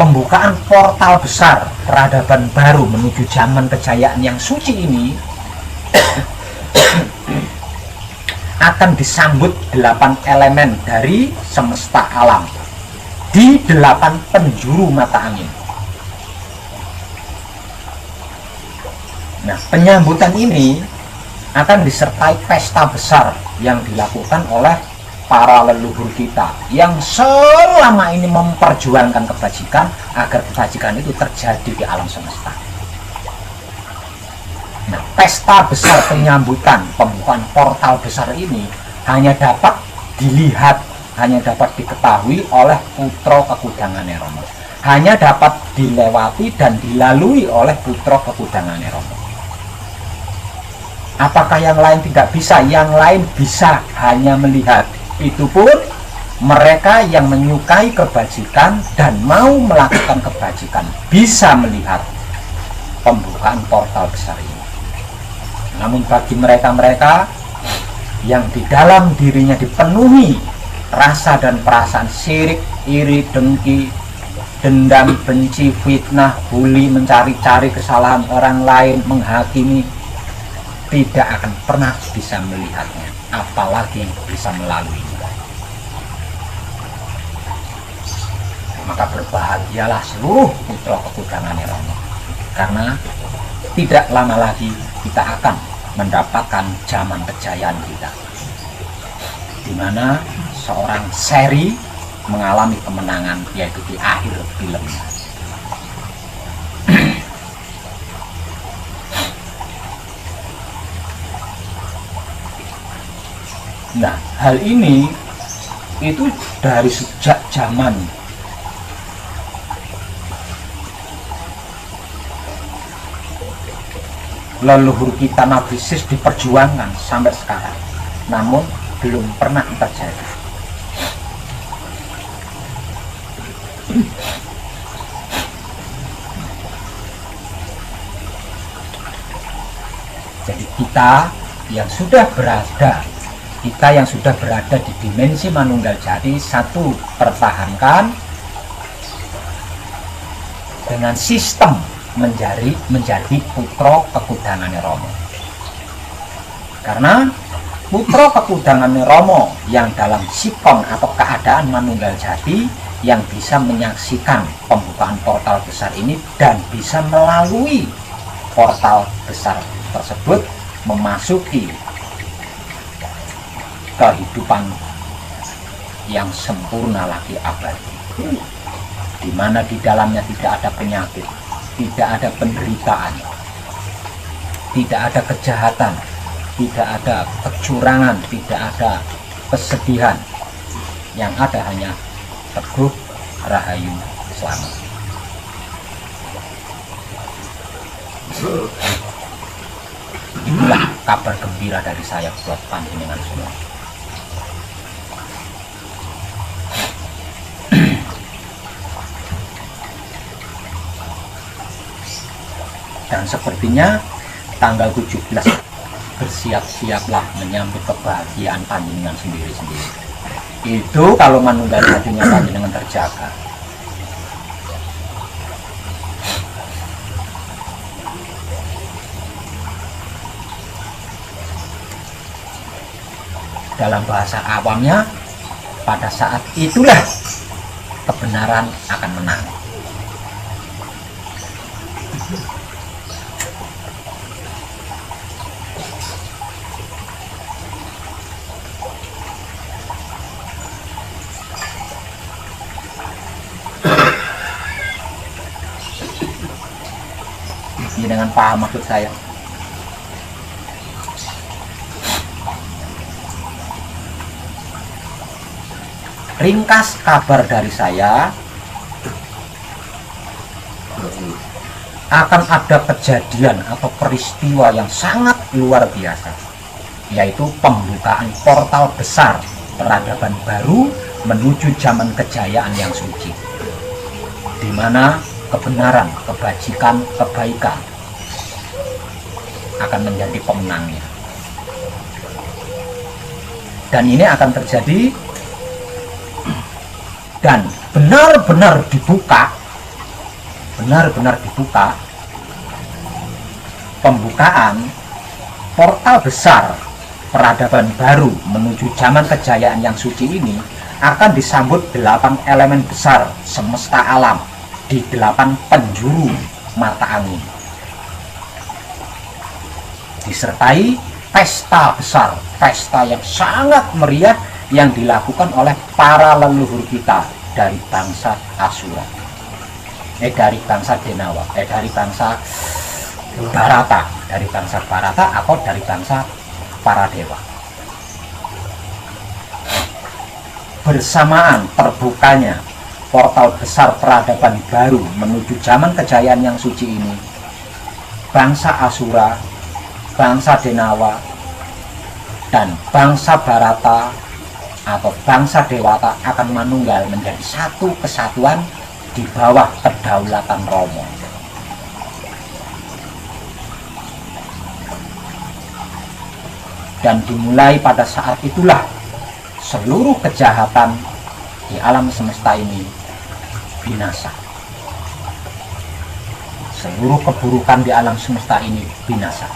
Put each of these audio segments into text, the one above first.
pembukaan portal besar peradaban baru menuju zaman kejayaan yang suci ini akan disambut 8 elemen dari semesta alam di 8 penjuru mata angin. Nah, penyambutan ini akan disertai pesta besar yang dilakukan oleh para leluhur kita yang selama ini memperjuangkan kebajikan agar kebajikan itu terjadi di alam semesta. Nah, pesta besar penyambutan pembukaan portal besar ini hanya dapat dilihat, hanya dapat diketahui oleh putra kekudangannya Rama, hanya dapat dilewati dan dilalui oleh putra kekudangannya Rama. Apakah yang lain tidak bisa? Yang lain bisa hanya melihat. Itu pun mereka yang menyukai kebajikan dan mau melakukan kebajikan bisa melihat pembukaan portal besar ini. Namun bagi mereka-mereka yang di dalam dirinya dipenuhi rasa dan perasaan syirik, iri, dengki, dendam, benci, fitnah, bully, mencari-cari kesalahan orang lain, menghakimi, tidak akan pernah bisa melihatnya, apalagi bisa melaluinya. Maka berbahagialah seluruh putra kekudangannya Rama, karena tidak lama lagi kita akan mendapatkan zaman kejayaan kita, di mana seorang seri mengalami kemenangan, yaitu di akhir filmnya. Nah, hal ini itu dari sejak zaman leluhur kita Nabi Sis diperjuangkan sampai sekarang, namun belum pernah terjadi. Jadi kita yang sudah berada di dimensi Manunggal Jati, satu, pertahankan dengan sistem menjadi putra kekudangannya Romo. Karena putra kekudangannya Romo yang dalam sikon atau keadaan Manunggal Jati yang bisa menyaksikan pembukaan portal besar ini dan bisa melalui portal besar tersebut memasuki kehidupan yang sempurna lagi abadi, di mana di dalamnya tidak ada penyakit, tidak ada penderitaan, tidak ada kejahatan, tidak ada kecurangan, tidak ada kesedihan. Yang ada hanya teguh, rahayu, selamat. Itulah kabar gembira dari saya buat panjenengan semua. Dan sepertinya tanggal 17 bersiap-siaplah menyambut kebahagiaan panjenengan sendiri-sendiri. Itu kalau Manunggal Jatinya panjenengan terjaga. Dalam bahasa awamnya, pada saat itulah kebenaran akan menang. Ini dengan paham maksud saya. Ringkas kabar dari saya, akan ada kejadian atau peristiwa yang sangat luar biasa, yaitu pembukaan portal besar peradaban baru menuju zaman kejayaan yang suci, di mana kebenaran, kebajikan, kebaikan akan menjadi pemenangnya. Dan ini akan terjadi dan benar-benar dibuka benar-benar dibuka, pembukaan portal besar peradaban baru menuju zaman kejayaan yang suci ini akan disambut 8 elemen besar semesta alam di 8 penjuru mata angin, disertai pesta besar, pesta yang sangat meriah yang dilakukan oleh para leluhur kita dari bangsa Asura, dari bangsa Denawa, dari bangsa Barata atau dari bangsa para dewa. Bersamaan terbukanya portal besar peradaban baru menuju zaman kejayaan yang suci ini, bangsa Asura, bangsa Denawa, dan bangsa Barata atau bangsa Dewata akan manunggal menjadi satu kesatuan di bawah kedaulatan Romo. Dan dimulai pada saat itulah seluruh kejahatan di alam semesta ini binasa. Seluruh keburukan di alam semesta ini binasa.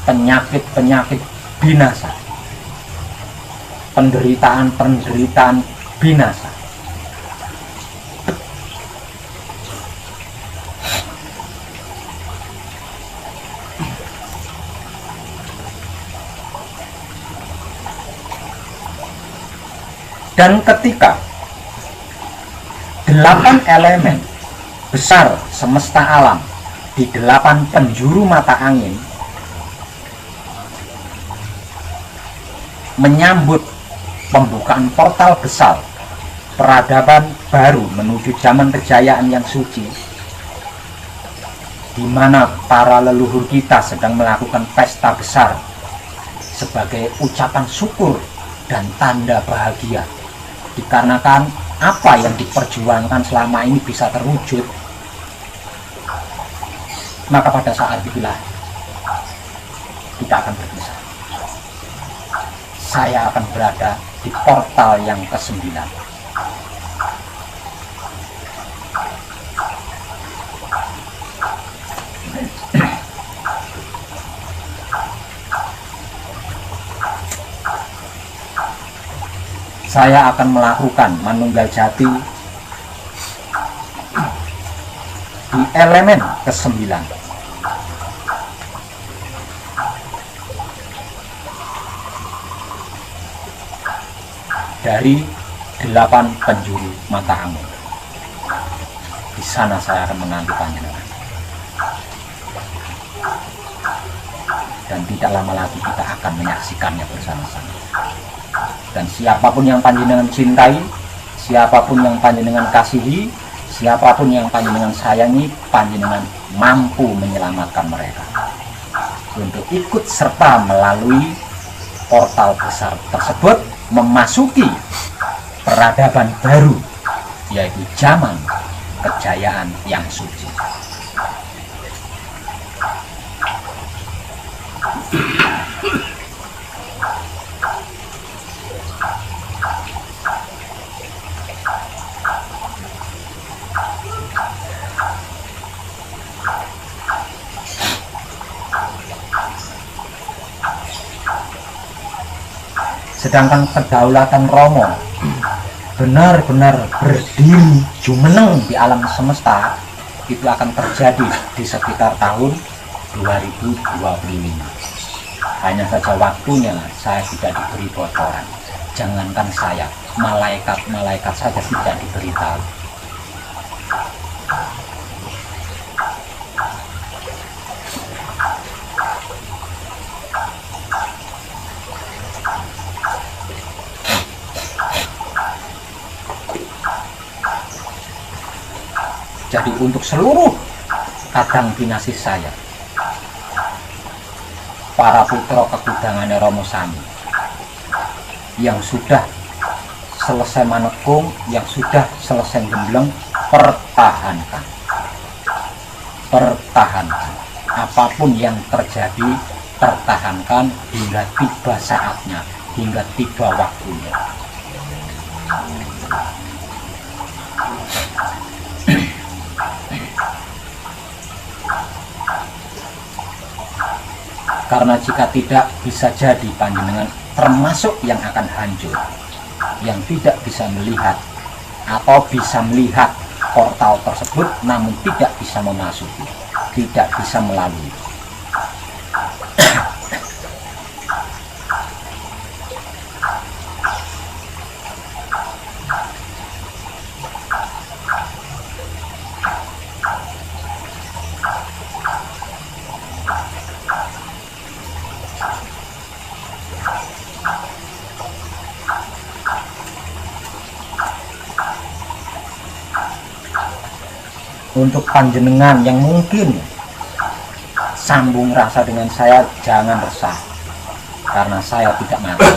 Penyakit-penyakit binasa. Penderitaan-penderitaan binasa. Dan ketika 8 elemen besar semesta alam di 8 penjuru mata angin menyambut pembukaan portal besar peradaban baru menuju zaman kejayaan yang suci, di mana para leluhur kita sedang melakukan pesta besar sebagai ucapan syukur dan tanda bahagia, dikarenakan apa yang diperjuangkan selama ini bisa terwujud. Maka pada saat itulah kita akan berpisah. Saya akan berada di portal yang ke-9. Saya akan melakukan manunggal jati di elemen ke-9. Dari 8 penjuru mata angin. Di sana saya akan menanti panjenengan. Dan tidak lama lagi kita akan menyaksikannya bersama-sama. Dan siapapun yang panjenengan cintai, siapapun yang panjenengan kasihi, siapapun yang panjenengan sayangi, panjenengan mampu menyelamatkan mereka untuk ikut serta melalui portal besar tersebut memasuki peradaban baru, yaitu zaman kejayaan yang suci. Sedangkan kedaulatan Romo benar-benar berdiri jumeneng di alam semesta, itu akan terjadi di sekitar tahun 2025. Hanya saja waktunya saya tidak diberi bocoran. Jangankan saya, malaikat-malaikat saja tidak diberitahu. Jadi untuk seluruh kadang dinasti saya, para putra kegudangannya Romo Sami yang sudah selesai manekung, yang sudah selesai gembleng, pertahankan. Apapun yang terjadi, pertahankan hingga tiba saatnya, hingga tiba waktunya. Karena jika tidak, bisa jadi panjenengan termasuk yang akan hancur, yang tidak bisa melihat atau bisa melihat portal tersebut namun tidak bisa memasuki, tidak bisa melalui. Untuk panjenengan yang mungkin sambung rasa dengan saya, jangan resah, karena saya tidak mati.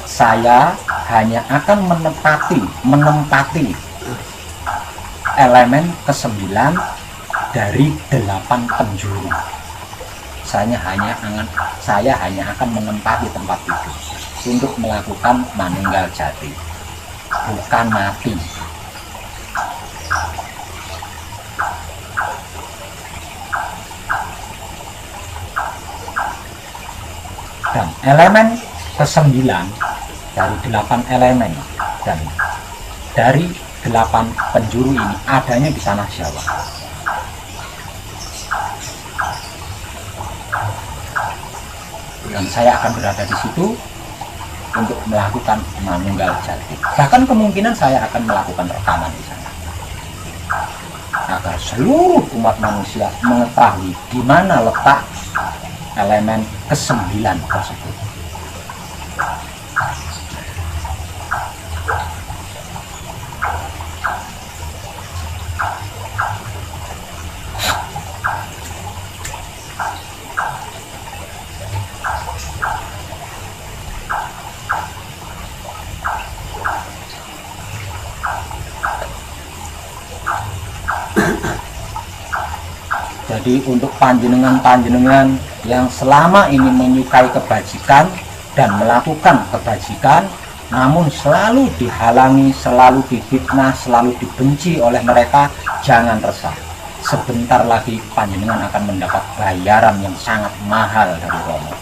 Saya hanya akan menempati elemen ke-9 dari 8 penjuru. Saya hanya akan menempati tempat itu untuk melakukan manunggal jati, bukan mati. Dan elemen ke-9 dari 8 elemen dan dari 8 penjuru ini adanya di tanah Jawa. Dan saya akan berada di situ untuk melakukan manunggal jati. Bahkan kemungkinan saya akan melakukan rekaman di sana, agar seluruh umat manusia mengetahui di mana letak elemen ke-9 tersebut. Jadi untuk panjenengan yang selama ini menyukai kebajikan dan melakukan kebajikan, namun selalu dihalangi, selalu difitnah, selalu dibenci oleh mereka, jangan resah. Sebentar lagi panjenengan akan mendapat bayaran yang sangat mahal dari Romo.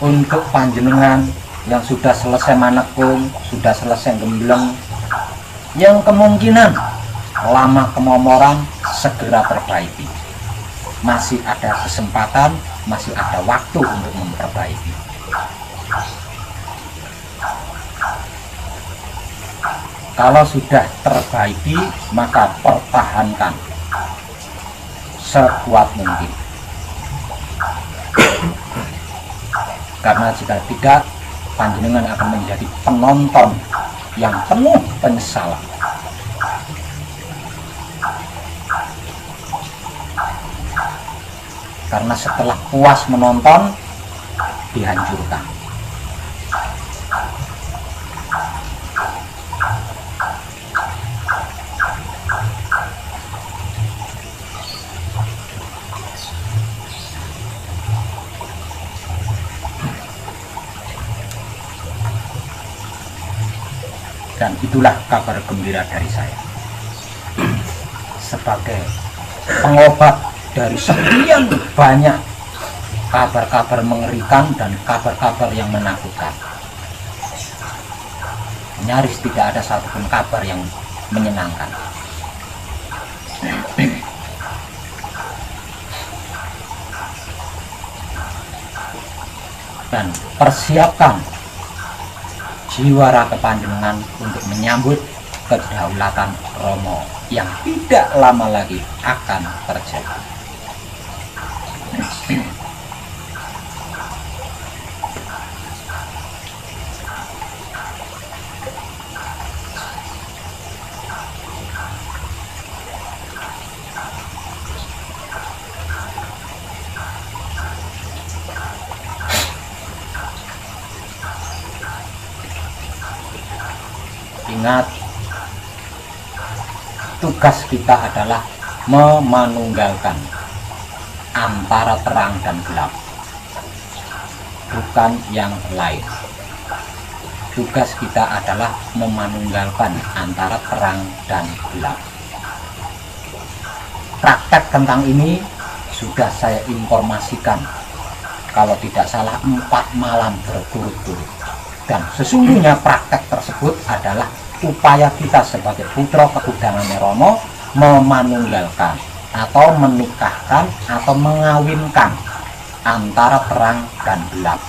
Untuk panjenengan yang sudah selesai manekung, sudah selesai gembleng, yang kemungkinan lama kemomoran, segera perbaiki. Masih ada kesempatan, masih ada waktu untuk memperbaiki. Kalau sudah terbaiki, maka pertahankan sekuat mungkin. Karena jika tidak, panjenengan akan menjadi penonton yang penuh penyesalan. Karena setelah puas menonton, dihancurkan. Dan itulah kabar gembira dari saya sebagai pengobat dari sekian banyak kabar-kabar mengerikan dan kabar-kabar yang menakutkan. Nyaris tidak ada satupun kabar yang menyenangkan. Dan persiapkan jiwa raga panjenengan untuk menyambut kedaulatan Romo yang tidak lama lagi akan terjadi. Ingat, tugas kita adalah memanunggalkan antara terang dan gelap, bukan yang lain. Tugas kita adalah memanunggalkan antara terang dan gelap. Praktek tentang ini sudah saya informasikan, kalau tidak salah 4 malam berturut-turut. Dan sesungguhnya praktek tersebut adalah upaya kita sebagai putra Ketudangan Romo memanunggalkan atau menikahkan atau mengawinkan antara terang dan gelap,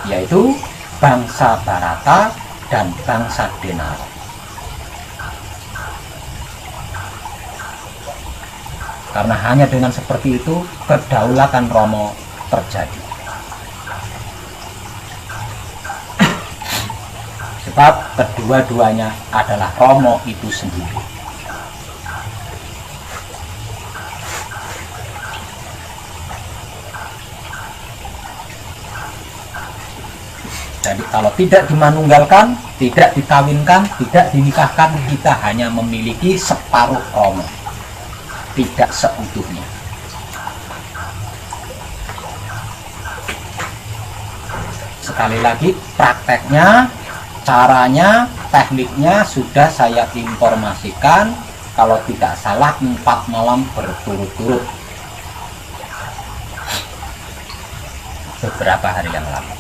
yaitu bangsa Barata dan bangsa Denaro. Karena hanya dengan seperti itu kedaulatan Romo terjadi. Sebab kedua-duanya adalah Romo itu sendiri. Jadi kalau tidak dimanunggalkan, tidak dikawinkan, tidak dinikahkan, kita hanya memiliki separuh Romo, tidak seutuhnya. Sekali lagi, prakteknya, caranya, tekniknya sudah saya informasikan, kalau tidak salah 4 malam berturut-turut beberapa hari yang lalu.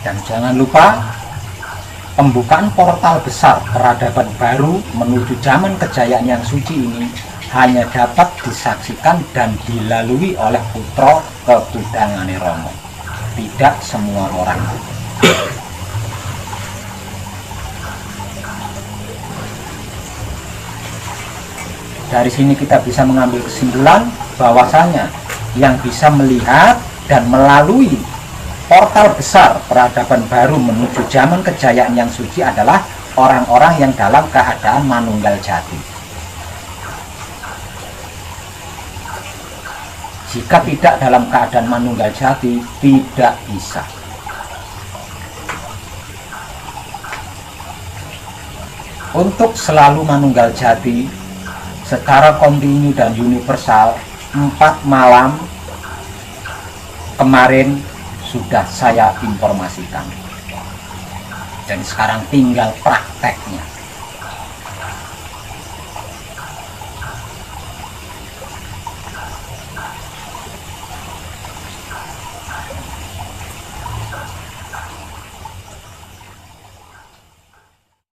Dan jangan lupa, pembukaan portal besar peradaban baru menuju zaman kejayaan yang suci ini hanya dapat disaksikan dan dilalui oleh putra Ketudangan Romo, tidak semua orang. Dari sini kita bisa mengambil kesimpulan bahwasanya yang bisa melihat dan melalui portal besar peradaban baru menuju zaman kejayaan yang suci adalah orang-orang yang dalam keadaan manunggal jati. Jika tidak dalam keadaan manunggal jati, tidak bisa. Untuk selalu manunggal jati secara kontinu dan universal, 4 malam kemarin sudah saya informasikan. Dan sekarang tinggal prakteknya.